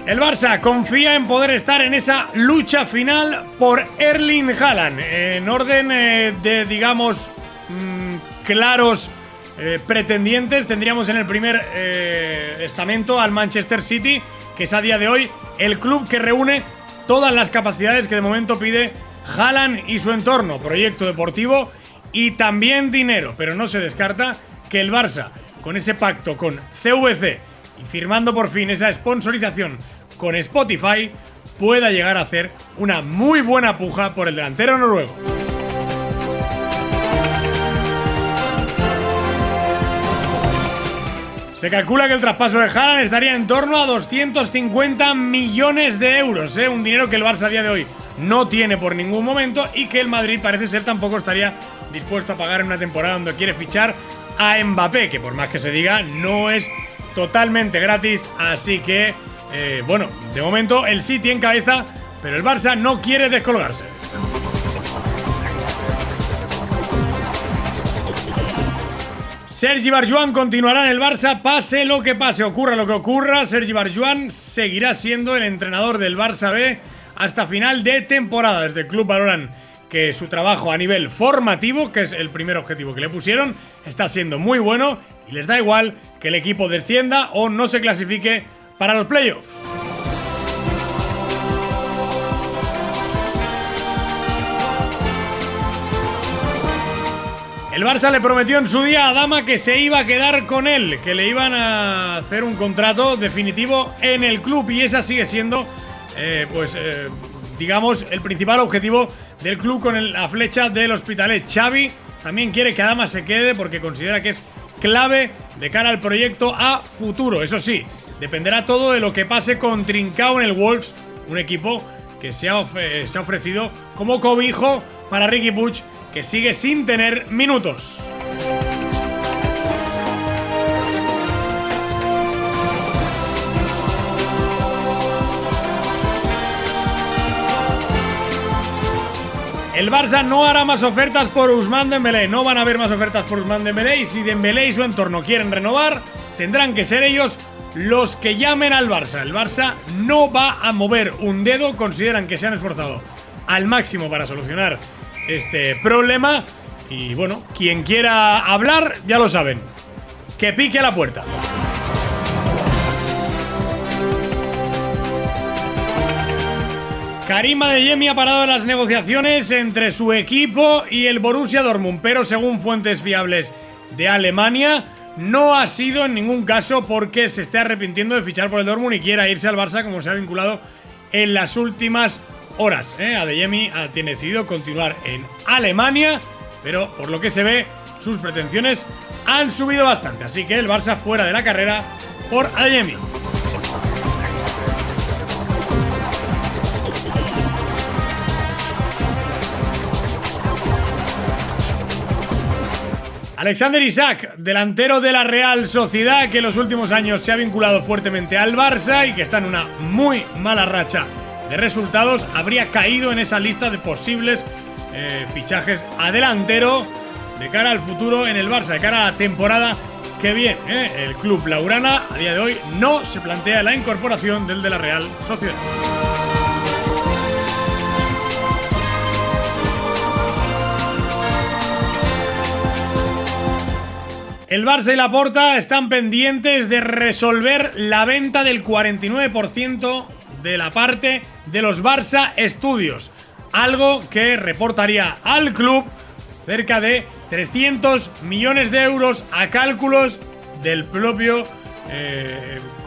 El Barça confía en poder estar en esa lucha final por Erling Haaland. En orden de, digamos, claros pretendientes, tendríamos en el primer estamento al Manchester City, que es a día de hoy el club que reúne todas las capacidades que de momento pide Haaland y su entorno. Proyecto deportivo y también dinero, pero no se descarta que el Barça, con ese pacto con CVC y firmando por fin esa sponsorización con Spotify, pueda llegar a hacer una muy buena puja por el delantero noruego. Se calcula que el traspaso de Haaland estaría en torno a 250 millones de euros, un dinero que el Barça a día de hoy no tiene por ningún momento y que el Madrid parece ser tampoco estaría dispuesto a pagar en una temporada donde quiere fichar a Mbappé, que por más que se diga no es totalmente gratis, así que bueno, de momento el City en cabeza, pero el Barça no quiere descolgarse. Sergi Barjuan continuará en el Barça, pase lo que pase, ocurra lo que ocurra. Sergi Barjuan seguirá siendo el entrenador del Barça B hasta final de temporada. Desde el club valoran que su trabajo a nivel formativo, que es el primer objetivo que le pusieron, está siendo muy bueno y les da igual que el equipo descienda o no se clasifique para los playoffs. El Barça le prometió en su día a Dama que se iba a quedar con él, que le iban a hacer un contrato definitivo en el club y esa sigue siendo, digamos, el principal objetivo del club con la flecha del Hospitalet. Xavi también quiere que Adama se quede porque considera que es clave de cara al proyecto a futuro. Eso sí, dependerá todo de lo que pase con Trincao en el Wolves, un equipo que se ha ofrecido como cobijo para Riqui Puig, que sigue sin tener minutos. El Barça no hará más ofertas por Ousmane Dembélé. No van a haber más ofertas por Ousmane Dembélé y si Dembélé y su entorno quieren renovar, tendrán que ser ellos los que llamen al Barça. El Barça no va a mover un dedo, consideran que se han esforzado al máximo para solucionar este problema y bueno, quien quiera hablar ya lo saben, que pique a la puerta. Karim Adeyemi ha parado las negociaciones entre su equipo y el Borussia Dortmund, pero según fuentes fiables de Alemania, no ha sido en ningún caso porque se esté arrepintiendo de fichar por el Dortmund y quiera irse al Barça como se ha vinculado en las últimas horas. Adeyemi tiene decidido continuar en Alemania, pero por lo que se ve, sus pretensiones han subido bastante, así que el Barça fuera de la carrera por Adeyemi. Alexander Isak, delantero de la Real Sociedad, que en los últimos años se ha vinculado fuertemente al Barça y que está en una muy mala racha de resultados, habría caído en esa lista de posibles fichajes a delantero de cara al futuro en el Barça, de cara a la temporada que viene. El club blaugrana a día de hoy no se plantea la incorporación del de la Real Sociedad. El Barça y Laporta están pendientes de resolver la venta del 49% de la parte de los Barça Studios, algo que reportaría al club cerca de 300 millones de euros a cálculos del propio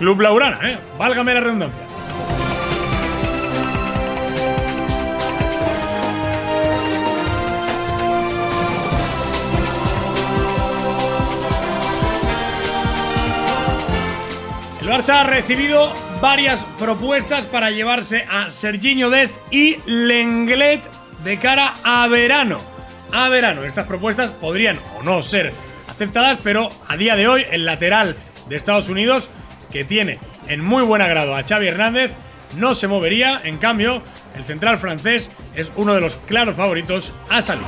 club blaugrana, válgame la redundancia. El Barça ha recibido varias propuestas para llevarse a Serginho Dest y Lenglet de cara a verano. Estas propuestas podrían o no ser aceptadas, pero a día de hoy el lateral de Estados Unidos, que tiene en muy buen agrado a Xavi Hernández, no se movería. En cambio, el central francés es uno de los claros favoritos a salir.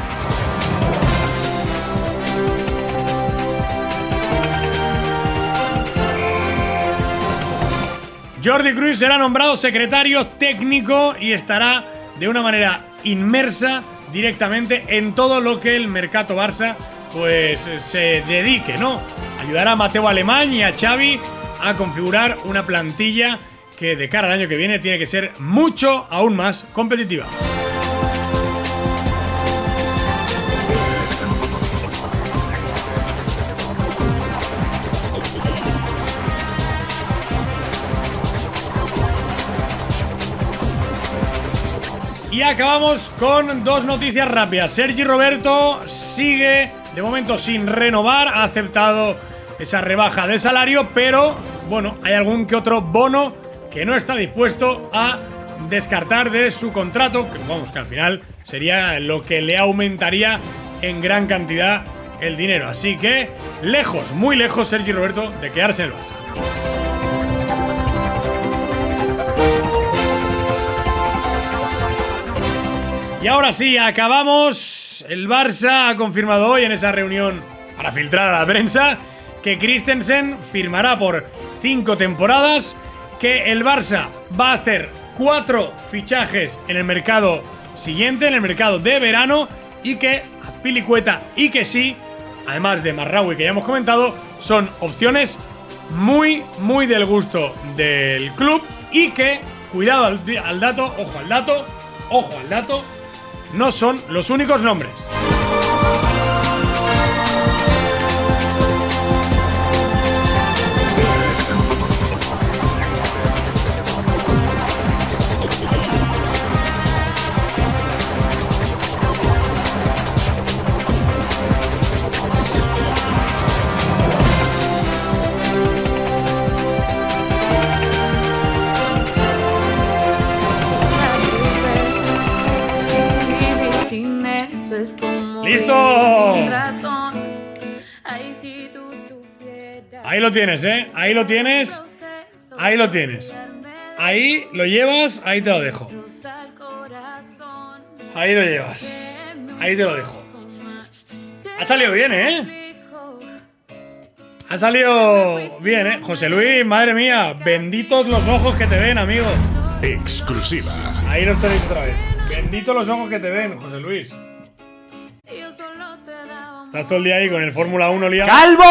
Jordi Cruyff será nombrado secretario técnico y estará de una manera inmersa directamente en todo lo que el Mercato Barça pues se dedique, ¿no? Ayudará a Mateo Alemán y a Xavi a configurar una plantilla que de cara al año que viene tiene que ser mucho aún más competitiva. Y acabamos con dos noticias rápidas. Sergi Roberto sigue de momento sin renovar, ha aceptado esa rebaja de salario, pero bueno, hay algún que otro bono que no está dispuesto a descartar de su contrato, que vamos, que al final sería lo que le aumentaría en gran cantidad el dinero. Así que lejos, muy lejos Sergi Roberto de quedarse en el Barça. Y ahora sí, acabamos. El Barça ha confirmado hoy en esa reunión para filtrar a la prensa que Christensen firmará por 5 temporadas, que el Barça va a hacer 4 fichajes en el mercado siguiente, en el mercado de verano, y que Azpilicueta y que sí, además de Marraoui que ya hemos comentado, son opciones muy del gusto del club y que, cuidado al dato, ojo al dato, no son los únicos nombres. ¡Listo! Ahí lo tienes, ¿eh? Ahí lo tienes. Ahí lo tienes. Ahí lo llevas, ahí te lo dejo. Ahí lo llevas. Ahí te lo dejo. Ha salido bien, ¿eh? Ha salido bien, ¿eh? José Luis, madre mía, benditos los ojos que te ven, amigo. Exclusiva. Ahí lo estoy otra vez. Benditos los ojos que te ven, José Luis. Estás todo el día ahí con el Fórmula 1 liado. ¡Calvo!